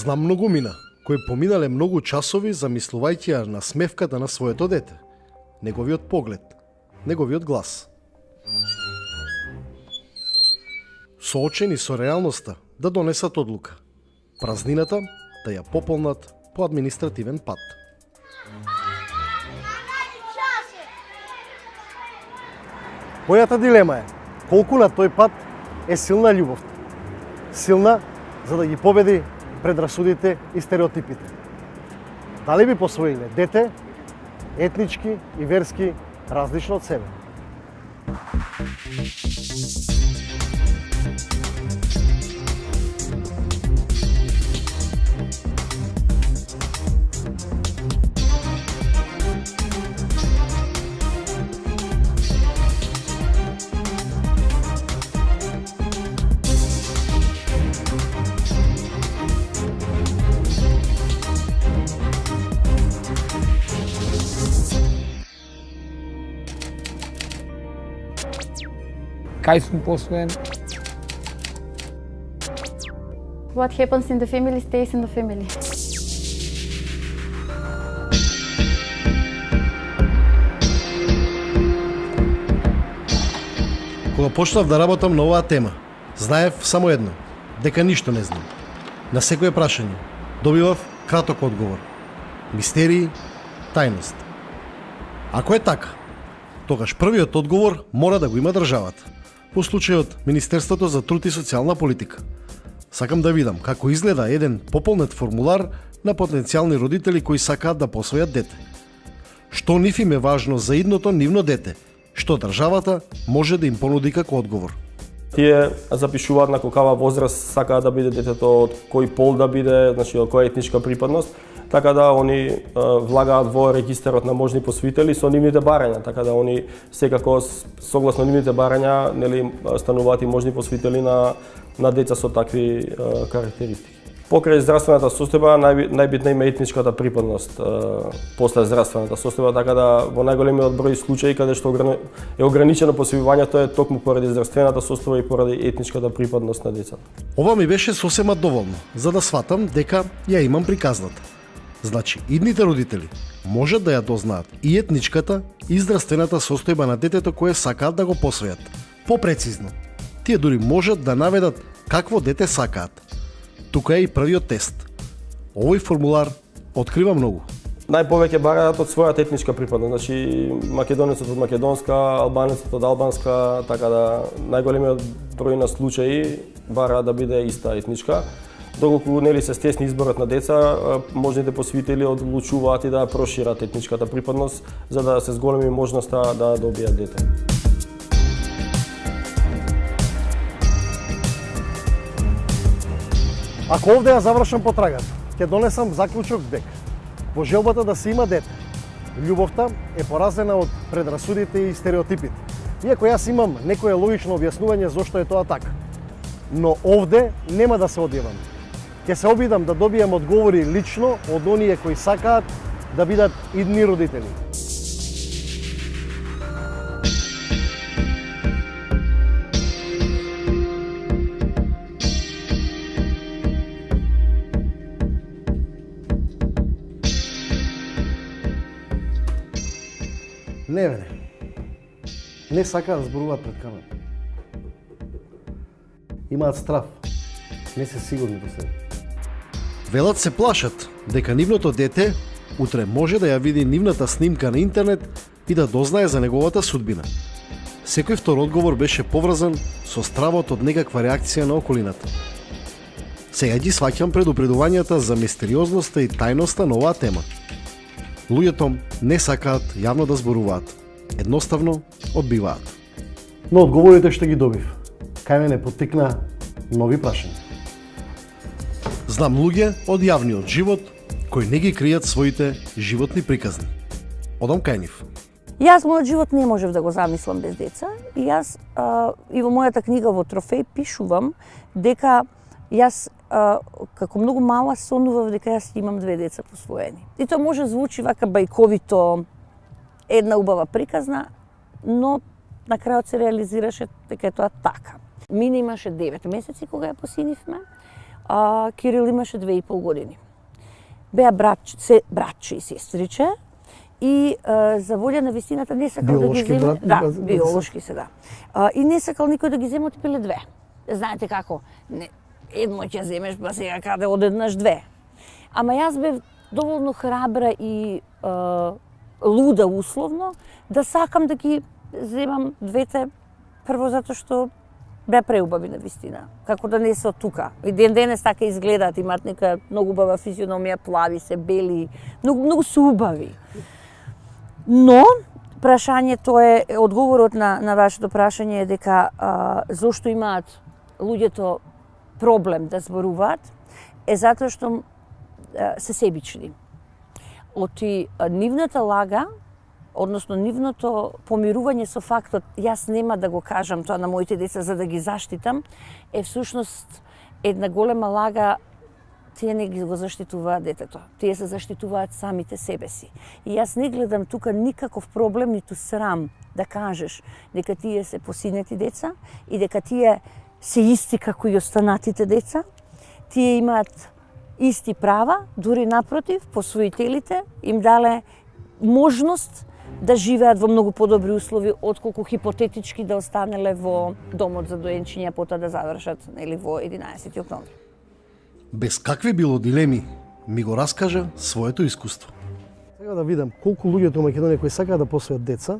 Знам многумина кои поминале многу часови замислувајќи ја на смевката на своето дете, неговиот поглед, неговиот глас. Соочени со реалноста да донесат одлука, празнината да ја пополнат по административен пат. Мојата дилема е колку на тој пат е силна љубовта. Силна за да ги победи предрасудите и стереотипите. Дали би посвоиле дете етнички и верски различно од себе? Кај сум посвоен? What happens in the family stays in the family. Кога почнав да работам на оваа тема, знаев само едно, дека ништо не знам. На секое прашање добивав краток одговор. Мистерии, тајност. Ако е така, тогаш првиот одговор мора да го има државата. По случајот Министерството за труд и социјална политика. Сакам да видам како изгледа еден пополнет формулар на потенцијални родители кои сакаат да посвојат дете. Што нив им е важно за идното нивно дете, што државата може да им понуди како одговор. Тие запишуваат на колкава возраст сакаат да биде детето, од кој пол да биде, значи од која етничка припадност, така да они влагаат во регистарот на можни посвоители со нивните барања, така да они секако согласно нивните барања, нели, стануваат и можни посвоители на деца со такви карактеристики. Покрај здравствената состојба најбитна има етничката припадност после здравствената состојба, така да во најголемиот број случаи каде што е ограничено посвојувањето е токму поради здравствената состојба и поради етничката припадност на децата. Ова ми беше сосема доволно, за да сватам дека ја имам приказната. Значи, идните родители можат да ја дознаат и етничката и здравствената состојба на детето кое сакаат да го посвојат. Попрецизно, тие дури можат да наведат какво дете сакаат. Тука е и првиот тест. Овој формулар открива многу. Најповеќе бараат од својата етничка припадност, значи македонецот од македонска, албанецот од албанска, така да најголемиот број на случаи бараат да биде иста етничка. Доколку нели се стесни изборот на деца, можните посвоители одлучуваат и да прошират етничката припадност за да се зголеми можноста да добијат дете. Ако овде ја завршам потрагата, ќе донесам заклучок дека во желбата да се има дете, љубовта е поразена од предрасудите и стереотипите. Иако јас имам некое логично објаснување зошто е тоа така. Но овде нема да се одјавам. Ќе се обидам да добијам одговори лично од оние кои сакаат да бидат идни родители. Не бе, не сакаат да зборуваат пред камера. Имаат страв, не се сигурни до себе. Велат се плашат дека нивното дете утре може да ја види нивната снимка на интернет и да дознае за неговата судбина. Секој втор одговор беше поврзан со стравот од некаква реакција на околината. Сега ги сваќам предупредувањата за мистериозноста и тајноста на оваа тема. Луѓето не сакаат јавно да зборуваат. Едноставно одбиваат. Но одговорите што ги добив, кај мене поттикна нови прашања. Знам луѓе од јавниот живот кои не ги кријат своите животни приказни. Одам кај нив. Јас мојот живот не можев да го замислам без деца и јас и во мојата книга во Трофеј пишувам дека јас како многу мала сонував дека јас имам 2 деца посвоени. И тоа може звучи вака бајковито, една убава приказна, но на крајот се реализираше дека е тоа така. Мине имаше 9 месеци кога ја посинивме. Кирил имаше 2,5 години. Беа братче и сестриче и за волја на вистината не сакал да ги земе. Да, биолошки се, да. И не сакал никој да ги земе од пиле две. Знаете како, едно ќе земеш, па сега каде одеднаш две. Ама јас бев доволно храбра и луда условно да сакам да ги земам двете, прво затоа што беа преубави на вистина, како да не се од тука. И ден денес така изгледаат, имаат нека многу убава физиономија, плави се, бели, многу се убави. Но прашањето е, одговорот на вашето прашање е дека зошто имаат луѓето проблем да зборуваат, е затоа што се себични. Оти нивната лага, односно нивното помирување со фактот јас нема да го кажам тоа на моите деца за да ги заштитам, е всушност една голема лага. Тие не го заштитуваат детето, тие се заштитуваат самите себе си. И јас не гледам тука никаков проблем, ниту срам да кажеш дека тие се посинети деца и дека тие се исти како и останатите деца. Тие имаат исти права, дури напротив, посвоителите им дале можност да живеат во многу подобри услови отколку хипотетички да останеле во домот за доенчиња, потоа да завршат во 11 октомври. Без какви било дилеми, ми го раскажа своето искуство. Сега да видам колку луѓето во Македонија кои сакаат да посвојат деца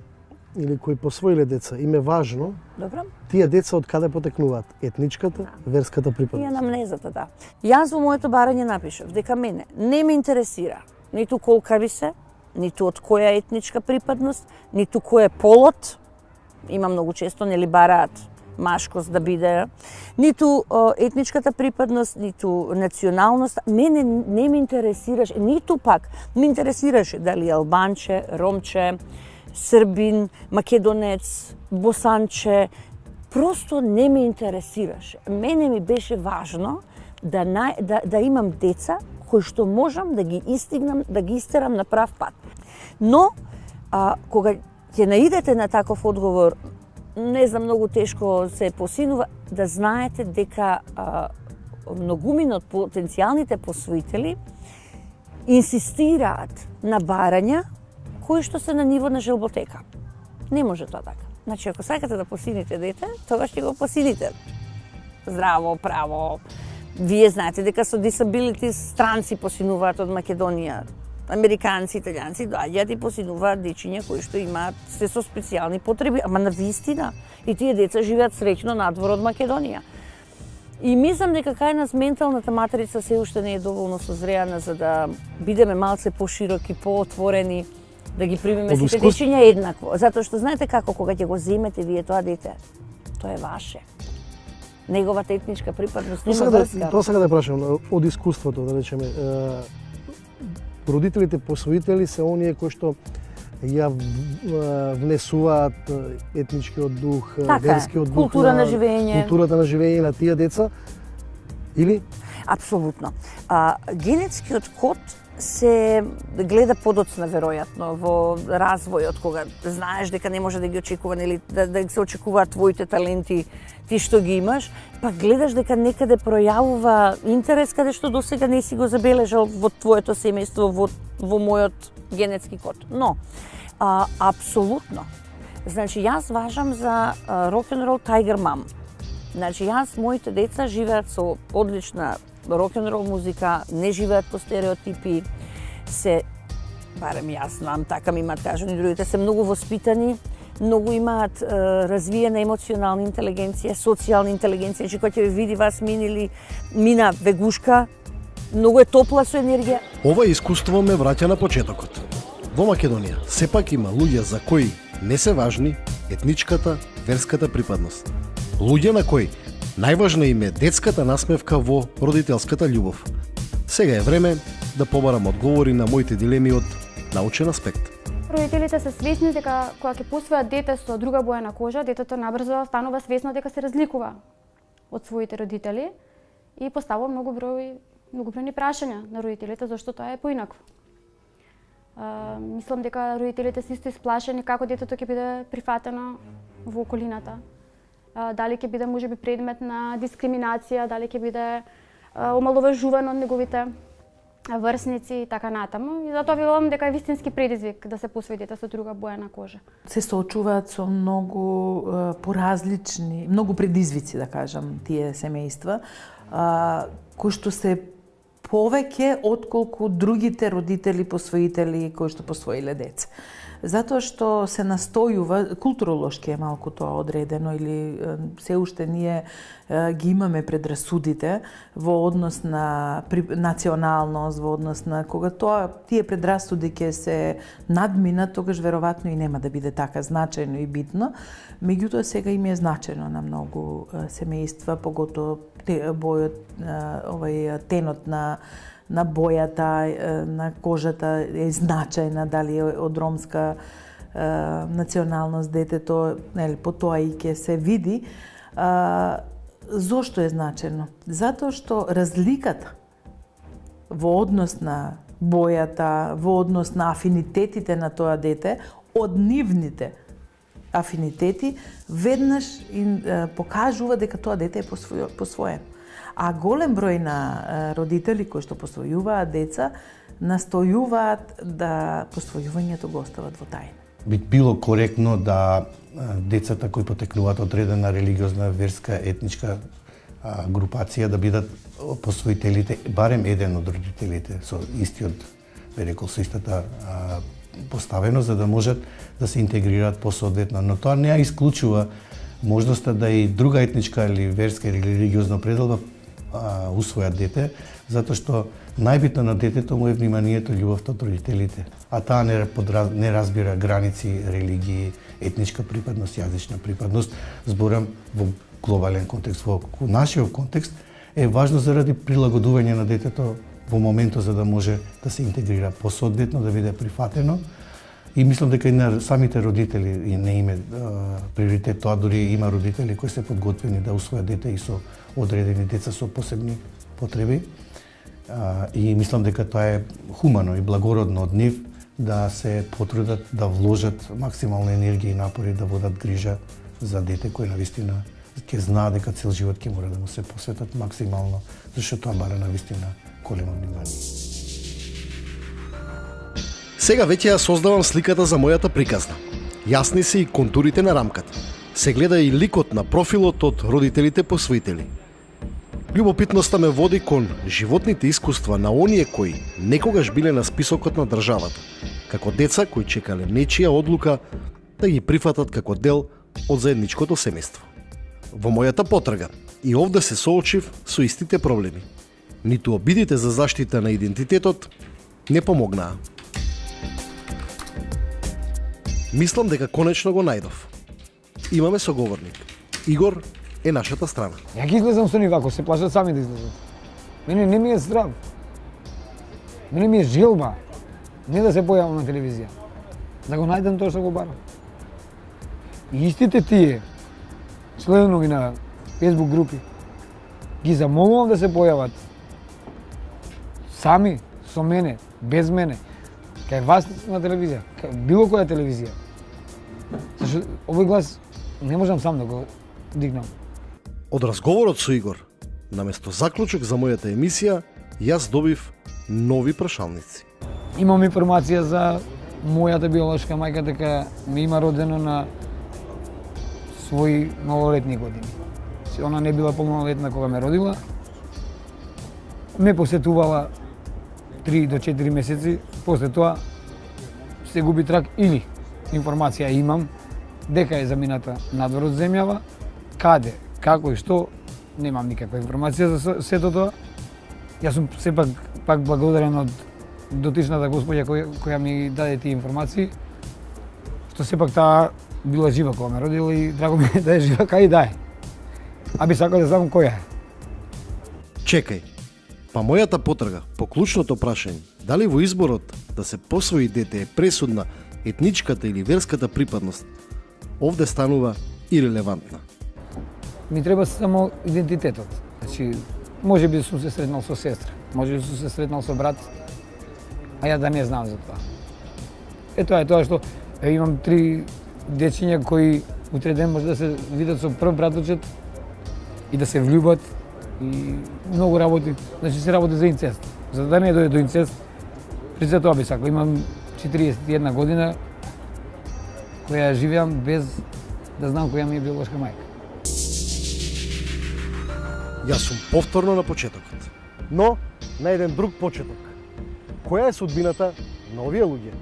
или кои посвоиле деца, им е важно Добро. тие деца од каде потекнуваат, етничката, верската И припадност. анамнезата, да. Јас во моето барање напишав дека мене не ме интересира ниту колкави се, ниту од која етничка припадност, ниту кој е полот. Има многу често нели бараат машкост да биде, ниту етничката припадност, ниту националност. Мене не ме интересираше, ниту пак ме интересираше дали албанче, ромче, србин, македонец, босанче. Просто не ме интересираше. Мене ми беше важно да имам деца кои што можам да ги истигнам, да ги истерам на прав пат. Но, кога ќе наидете на таков одговор, не знам, многу тешко се посинува, да знаете дека многумина од потенцијалните посвоители инсистираат на барања кои што се на ниво на желботека. Не може тоа така. Значи, ако сакате да посините дете, тогаш ќе го посините. Здраво, право. Вие знаете дека со disability странци посинуваат од Македонија. Американци, италијанци доаѓаат и посинуваат дечиња кои што имаат се со специјални потреби, ама на вистина. И тие деца живеат среќно надвор од Македонија. И мислам дека кај нас менталната матрица се уште не е доволно созреана за да бидеме малце пошироки, поотворени, да ги примеме сите дечиња еднакво. Затоа што знаете како, кога ќе го земете вие тоа дете, тоа е ваше. Неговата етничка припадност нема врска. Тоа сега да прашам од искуството, да речеме. Родителите посвоители се оние кои што ја внесуваат етничкиот дух, верскиот дух, култура на живење. Културата на живење на тие деца, или? Апсолутно. Генетскиот код се гледа подоцна веројатно во развојот, кога знаеш дека не може да ги очекува или да се очекуваат твоите таленти, ти што ги имаш, па гледаш дека некаде пројавува интерес каде што досега не си го забележал во твоето семејство, во мојот генетски код. Но апсолутно. Значи јас важам за рок-н-рол Tiger Mom. Значи јас моите деца живеат со одлична рок-н-рол музика, не живеат по стереотипи, се, барем јас знам, така ми имаат кажани, другите се многу воспитани, многу имаат развиена емоционална интелигенција, социјална интелигенција, значи кој ќе види вас мина вегушка, многу е топла со енергија. Ова искуство ме враќа на почетокот. Во Македонија сепак има луѓе за кои не се важни етничката, верската припадност. Луѓе на кои најважна им е детската насмевка во родителската љубов. Сега е време да побарам одговори на моите дилеми од научен аспект. Родителите се свесни дека кога ќе посвојат дете со друга боја на кожа, детето набрзо станува свесно дека се разликува од своите родители и поставува многобројни прашања на родителите зашто тоа е поинакво. Мислам дека родителите се исто исплашени како детето ќе биде прифатено во околината. Дали ќе биде можеби предмет на дискриминација, дали ќе биде омаловажуван од неговите врсници и така натаму. И затоа велам дека е вистински предизвик да се посвои дете со друга боја на кожа. Се соочуваат со многу поразлични, многу предизвици, да кажам, тие семејства, кои што се повеќе отколку другите родители посвоители кои што посвоиле деца. Затоа што се настојува, културолошки е малку тоа одредено или се уште ние ги имаме предрасудите во однос на националност, во однос на кога тие предрасуди ќе се надминат, тогаш веројатно и нема да биде така значајно и битно. Меѓутоа сега им е значајно на многу семејства, поготово тенот на бојата, на кожата е значајна, дали е од ромска националност детето, нели, по тоа и ќе се види. Зошто е значајно? Затоа што разликата во однос на бојата, во однос на афинитетите на тоа дете, од нивните афинитети, веднаш им покажува дека тоа дете е посвоено. А голем број на родители кои што посвојуваат деца, настојуваат да посвојувањето го остават во тајна. Би било коректно да децата кои потекнуваат од одредена религиозна, верска, етничка групација да бидат посвоителите, барем еден од родителите со истиот, би рекол, со истата поставено, за да можат да се интегрираат посоодветно. Но тоа не ја исклучува можноста да и друга етничка или верска или религиозна пределба усвојат дете, затоа што најбитно на детето му е вниманието, љубовта од родителите. А таа не разбира граници, религии, етничка припадност, јазична припадност. Зборам во глобален контекст, во нашиот контекст е важно заради прилагодување на детето во моментот за да може да се интегрира посоодветно, да биде прифатено. И мислам дека и на самите родители и не име приоритет тоа, дури има родители кои се подготвени да усвојат дете и со одредени деца со посебни потреби. И мислам дека тоа е хумано и благородно од нив да се потрудат да вложат максимална енергија и напори да водат грижа за дете кој навистина ќе знае дека цел живот ќе мора да му се посветат максимално, зашто тоа бара навистина големо внимание. Сега веќе ја создавам сликата за мојата приказна. Јасни се и контурите на рамката. Се гледа и ликот на профилот од родителите посвоители. Љубопитноста ме води кон животните искуства на оние кои некогаш биле на списокот на државата, како деца кои чекале нечија одлука да ги прифатат како дел од заедничкото семејство. Во мојата потрага и овде се соочив со истите проблеми. Ниту обидите за заштита на идентитетот не помогнаа. Мислам дека конечно го најдов. Имаме соговорник. Игор е нашата страна. Ја ги излезам со нив, ако се плашат сами да излезат. Мене не ми е здрав. Мене ми е желба не да се појавам на телевизија. Да го најдам тоа што го барам. И истите тие членови на Facebook групи ги замолувам да се појават сами, со мене, без мене, кај вас на телевизија, кај било која телевизија. Зашто овој глас не можам сам да го дигнам. Од разговорот со Игор, наместо заклучок за мојата емисија, јас добив нови прашалници. Имам информација за мојата биолошка мајка дека ме има родено на своји малолетни години. Она не била полнолетна кога ме родила. Ме посетувала 3 до 4 месеци, после тоа се губи трак или информација имам дека е замината надвор од земјава, каде, како и што, немам никаква информација за сето тоа. Јас сум сепак пак благодарен од дотичната господја која ми даде тие информации, што сепак таа била жива кога ме родила и драго ми е да е жива кај и да е. А би сакал да знам која е. Чекај, па мојата потрага по клучното прашање, дали во изборот да се посвои дете е пресудна етничката или верската припадност, овде станува ирелевантна. Ми треба само идентитетот. Значи, може би сум се сретнал со сестра, може би сум се сретнал со брат, а ја да не знам за тоа. Тоа е тоа што имам 3 дечиња кои утре ден може да се видат со прв браточет и да се влюбат и многу работи, значи се работи за инцест. За да не дојде до инцест, при се тоа би сакал. Имам 41 година која живеам без да знам која ми е биолошка мајка. Јас сум повторно на почетокот. Но на еден друг почеток. Која е судбината на овие луѓе?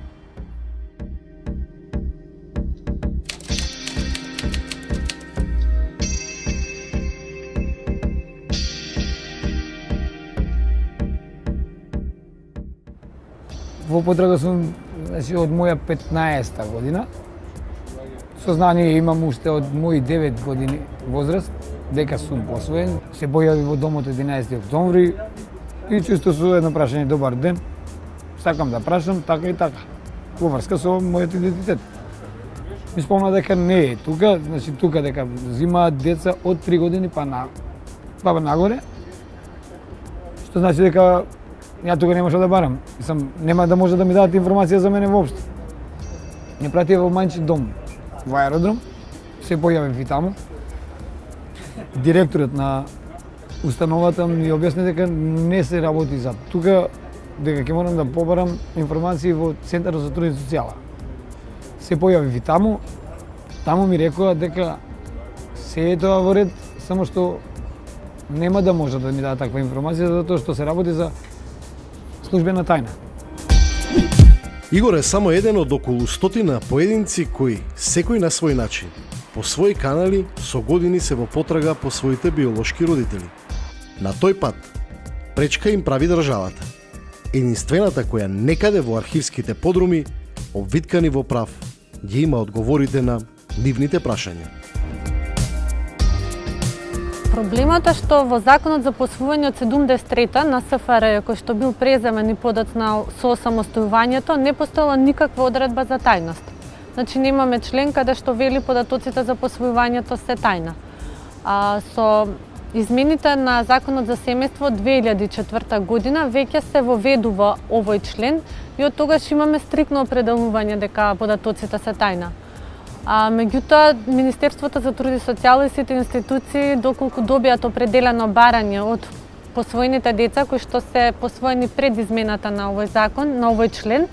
Во потрага сум, значи, од моја 15-та година. Сознание имам уште од мои 9 години возраст, дека сум посвоен. Се појави во домот 11 октомври и чисто со едно прашање добар ден. Сакам да прашам така и така, во врска со мојот идентитет. Ми спомна дека не е тука, значи тука дека взимаат деца од 3 години па нагоре. Што значи дека ја тука нема што да барам. Нема да може да ми дадат информација за мене воопшто. Не пратија во мајчин дом, во аеродром, се појавив и таму. Директорот на установата ми објасни дека не се работи за тука, дека ќе морам да побарам информации во Центарот за труд и социјала. Се појавив и таму ми рекоа дека се е тоа во ред, само што нема да може да ми дадат таква информација затоа што се работи за службена тајна. Игор е само еден од околу 100 поединци кои, секој на свој начин, по своји канали, со години се во потрага по своите биолошки родители. На тој пат, пречка им прави државата. Единствената која некаде во архивските подруми, обвиткани во прав, ги има одговорите на нивните прашања. Проблемот е што во Законот за посвојување од 73-та на СФР, кој што бил преземен и подоцна со самостојувањето, не постоела никаква одредба за тајност. Значи немаме член каде што вели податоците за посвојувањето се тајна. Со измените на Законот за семејство 2004 година веќе се воведува овој член и од тогаш имаме стрикно определување дека податоците се тајна. Меѓутоа, Министерството за труд и социјала и сите институции, доколку добијат определено барање од посвоените деца кои што се посвоени пред измената на овој закон, на овој член,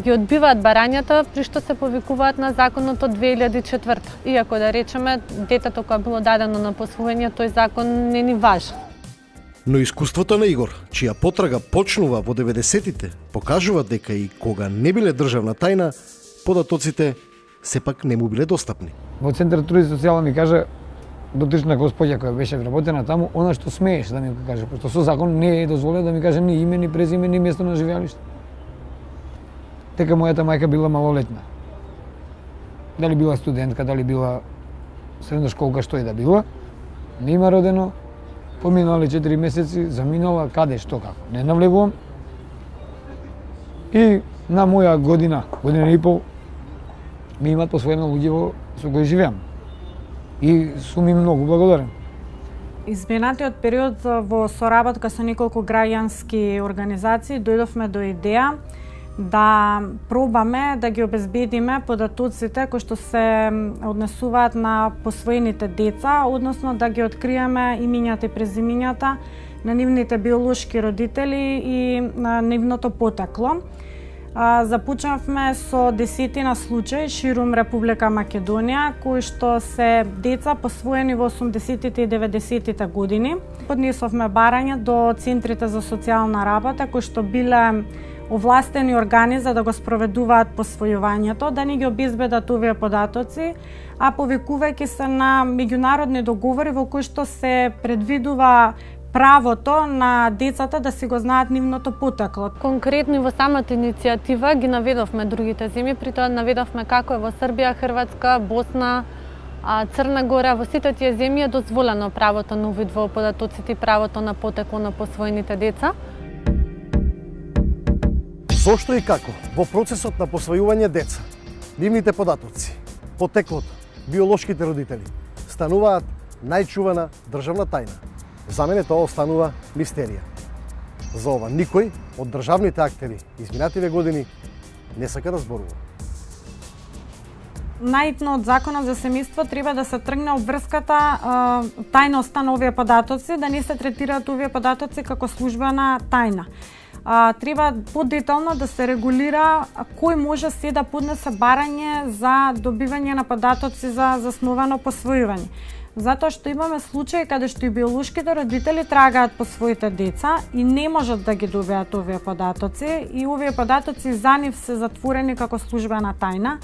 ги одбиваат барањата при што се повикуваат на законот од 2004. Иако да речеме, детето кое било дадено на посвоење, тој закон не ни важи. Но искуството на Игор, чија потрага почнува во 90-тите, покажува дека и кога не биле државна тајна, податоците сепак не му биле достапни. Во Центарот труд и социјала ми кажа дотична госпоѓа која беше вработена таму, она што смееш да ми каже, пошто со закон не е дозволено да ми каже ни име, ни презиме, ни место на живеалиште. Дека мојата мајка била малолетна. Дали била студентка, дали била средношколка, што и да била, не има родено, поминали 4 месеци, заминала, каде, што, како. Не навлегувам. И на моја година и пол, ми имат посвоено луѓе со кои живеам. И сум им многу благодарен. Изминатиот период во соработка со неколку граѓански организации дојдовме до идеја да пробаме да ги обезбедиме податоците кои што се однесуваат на посвоените деца, односно да ги откриеме имињата и презимињата на нивните биолошки родители и на нивното потекло. Започнавме со десетина случаи ширум Република Македонија, кои што се деца посвоени во 80-тите и 90-тите години. Поднесовме барање до центрите за социјална работа, кои што биле овластени органи за да го спроведуваат посвојувањето, да ни ги обезбедат овие податоци, а повикувајќи се на меѓународни договори во кои што се предвидува правото на децата да си го знаат нивното потекло. Конкретно во самата иницијатива ги наведовме другите земји, при тоа наведовме како е во Србија, Хрватска, Босна, Црна Гора. Во сите тие земји е дозволено правото на увид во податоците и правото на потекло на посвоените деца. Зошто и како во процесот на посвојување деца, нивните податоци, потеклото, биолошките родители стануваат најчувана државна тајна? За мене тоа останува мистерија. За ова никој од државните актери изминативе години не сака да зборува. наитно од Законот за семејство треба да се тргне обврската тајноста на овие податоци, да не се третираат овие податоци како службена тајна. Треба подетално да се регулира кој може се да поднесе барање за добивање на податоци за засновано посвојување. Затоа што имаме случаи каде што и биолошките родители трагаат по своите деца и не можат да ги добијат овие податоци и овие податоци за нив се затворени како службена тајна.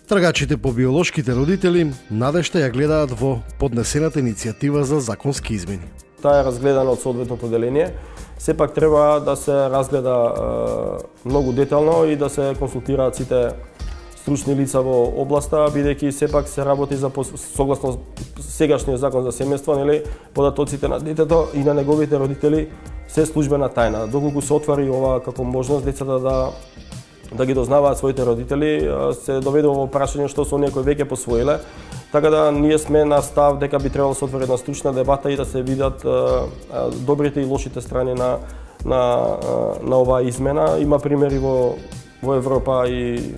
Трагачите по биолошките родители надежта ја гледаат во поднесената иницијатива за законски измени. Таа е разгледана од соодветното поделение. Сепак треба да се разгледа многу детално и да се консултираат сите стручни лица во областа, бидејќи сепак се работи за согласно сегашниот закон за семејство, нели, податоците на детето и на неговите родители се службена тајна. Доколку се отвори ова како можност децата да ги дознаваат своите родители, се доведува во прашање што се оние кои веќе посвоиле. Така да ние сме на став дека би требало да се отвори една стручна дебата и да се видат добрите и лошите страни на оваа измена. Има примери во Европа и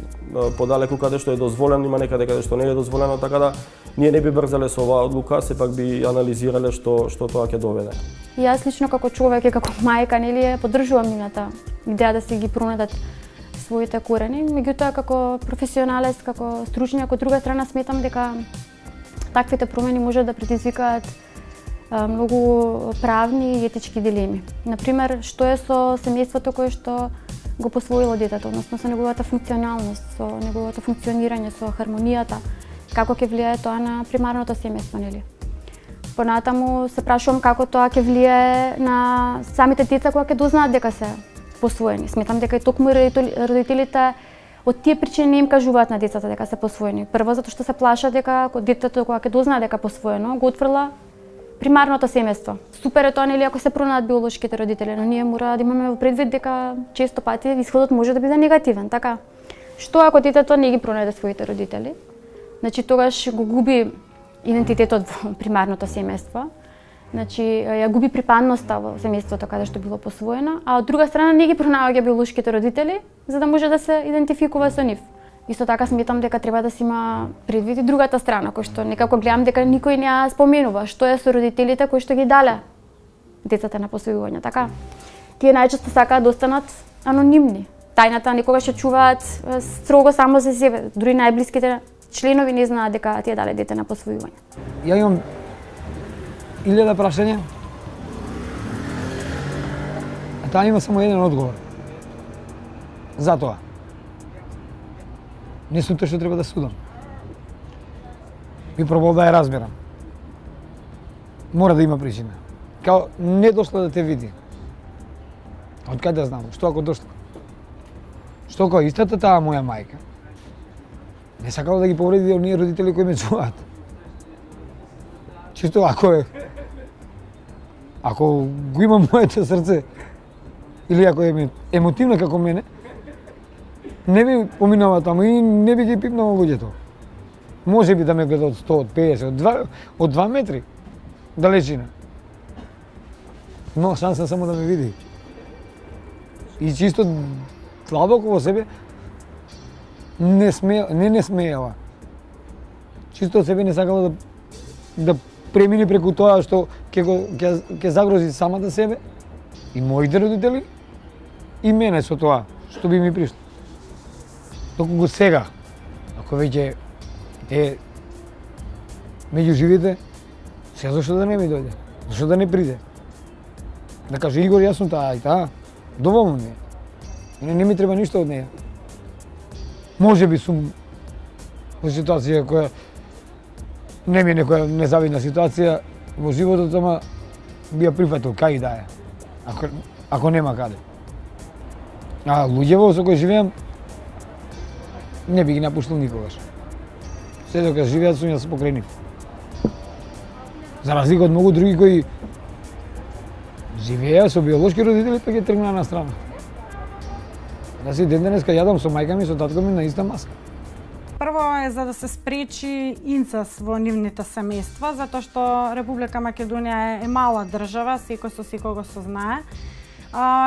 подалеку каде што е дозволено, има некаде каде што не е дозволено, така да ние не би брзале со оваа одлука, сепак би анализирале што тоа ќе доведе. Јас лично како човек и како мајка, нели, поддржувам нивната идеја да се ги пронадат своите корени, меѓутоа како професионалец, како стручњак, од друга страна сметам дека таквите промени може да предизвикаат многу правни и етички дилеми. Например, што е со семејството кое што го посвоило детето, односно со неговата функционалност, со неговото функционирање, со хармонијата, како ќе влијае тоа на примарното семејство, нели? Понатаму се прашувам како тоа ќе влијае на самите деца кога ќе дознаат дека се посвоени. Сметам дека и токму родителите од тие причини не им кажуваат на децата дека се посвоени. Прво затоа што се плашат дека детето кога ќе дознае дека посвоено, го отфрла примарното семејство. Супер е тоа, нели, ако се пронајдат биолошките родители, но ние мора да имаме во предвид дека често пати исходот може да биде негативен, така? Што ако детето не ги пронајде своите родители? Значи тогаш го губи идентитетот во примарното семејство. Значи ја губи припадноста во семејството каде што било посвоено, а од друга страна не ги пронаоѓа биолошките родители за да може да се идентификува со нив. Исто така сметам дека треба да се има предвид и другата страна, кој што некако гледам дека никој не ја споменува што е со родителите кои што ги дале децата на посвојување, така? Тие најчесто сакаат да останат анонимни. Тајната некогаш ја чуваат строго само за себе, дури најблиските членови не знаат дека тие дале дете на посвојување. Ја имам 1000 прашања, а таа има само еден одговор. Затоа. Не сум тој што треба да судам. Би пробал да ја разберам. Мора да има причина. Као не дошла да те види. Од каде да знам? Што ако дошла? Што ако истата таа моја мајка не сакала да ги повреди оние родители кои ме чуваат? Чисто ако го има моето срце или ако е емотивна како мене, не би поминала таму и не би ги пипнала луѓето. Може би да ме гледа од 100, од 50, од 2 метри далечина. Но шанса само да ме види. И чисто длабоко во себе не смеела. Чисто од себе не сакала да премини преку тоа што ќе загрози самата себе и моите родители и мене со тоа што би ми пришло. Доколку сега, ако веќе е меѓу живите, сега зашто да не ми дојде? Зашто да не приде? Да каже Игор, јас сум таа и таа, доволно ми е. Не ми треба ништо од неја. Може би сум во ситуација која не ми е некоја незавидна ситуација во животот, ама би ја прифатил кај да е, ако нема каде. А луѓево со кои живеам, не би ги напуштил никогаш. Се дока живеат сум јас покрај нив. За разлика од многу други кои живеа со биолошки родители, па ги тргнаа на страна. Да си ден денеска јадам со мајка ми, со татко ми на иста маска. Прво е за да се спречи инцест во нивните семејства, затоа што Република Македонија е мала држава, секој со секого се знае.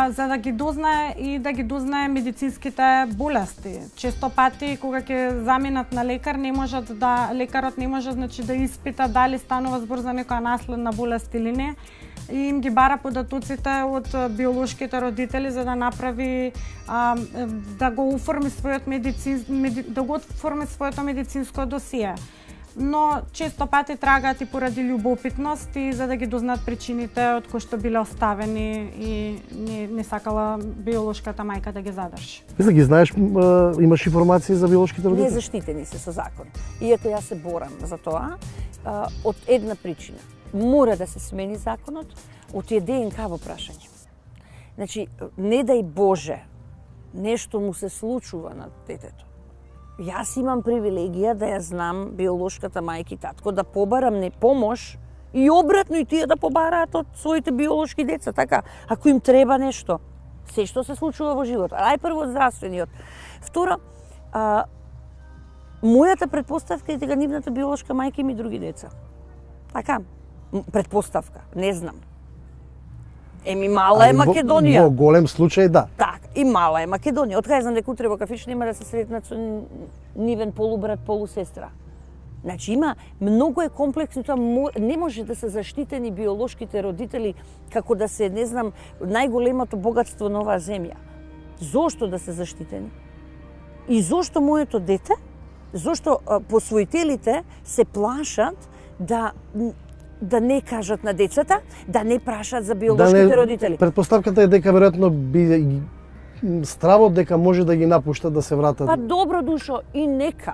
за да ги дознае и да ги дознае медицинските болести. Често пати кога ќе заминат на лекар, лекарот не може значи да испита дали станува збор за некоја наследна болест или не, и им ги бара податоците од биолошките родители за да направи да го оформи своето медицинско досие. Но често пати трагаат и поради љубопитност и за да ги дознаат причините од кои што биле оставени и не сакала биолошката мајка да ги задржи. Мисля, ги знаеш, имаш информации за биолошките родители? Не заштитени се со закон. Иако јас се борам за тоа, од една причина. Мора да се смени законот, оти е ДНК во прашање. Значи, не дај Боже, нешто му се случува на детето. Јас имам привилегија да ја знам биолошката мајка и татко, да побарам не помош и обратно и тие да побараат од своите биолошки деца. Така, ако им треба нешто, се што се случува во живот. Најпрво од здравствениот. Второ, мојата предпоставка е дека нивната биолошка мајка има и други деца. Така, предпоставка, не знам. Еми мала е Македонија. Во голем случај да. Так, и мала е Македонија. Од кај знам дека утре во кафич нема да се сретнат со нивен полубрат, полусестра. Значи има многу е комплексно тоа, не може да се заштитени биолошките родители како да се, не знам, најголемото богатство на оваа земја. Зошто да се заштитени? И зошто моето дете, зошто посвоителите се плашат да не кажат на децата, да не прашат за биолошките родители. Предпоставката е дека веројатно би стравот дека може да ги напуштат да се вратат. Па добро душо, и нека.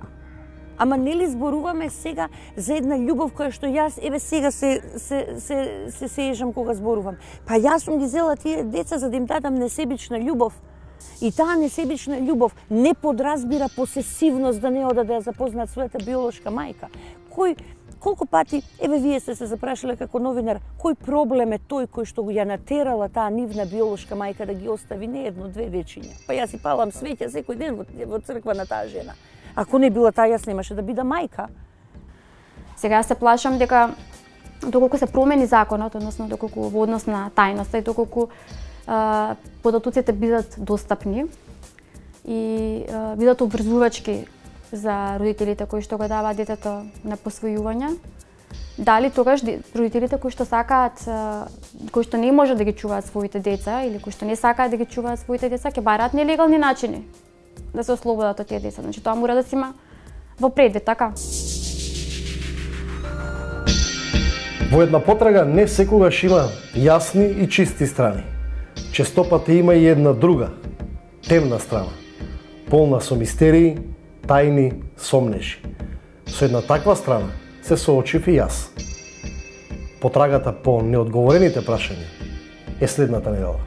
Ама нели зборуваме сега за една љубов која што јас еве сега се сеежам кога зборувам. Па јас сум ги зела тие деца за да им дадам несебична љубов. И таа несебична љубов не подразбира посесивност да не одат да ја запознаат својата биолошка мајка. Колку пати, еве вие сте се запрашале како новинар, кој проблем е тој кој што ја натерала таа нивна биолошка мајка да ги остави не едно-две дечиња? Па јас си палам свеќа секој ден во црква на таа жена. Ако не била таа, јас немаше да бидам мајка. Сега се плашам дека доколку се промени законот, односно доколку во однос на тајноста и доколку податоците бидат достапни и бидат обврзувачки за родителите кои што го даваат детето на посвојување, дали тогаш родителите кои што сакаат, кои што не можат да ги чуваат своите деца или кои што не сакаат да ги чуваат своите деца, ќе бараат нелегални начини да се ослободат од тие деца. Значи тоа мора да се има во предвид, така? Во една потрага не секогаш има јасни и чисти страни. Често пати има и една друга, темна страна, полна со мистерии, тајни, сомнежи. Со една таква страна се соочив и јас. Потрагата по неодговорените прашања е следната недела.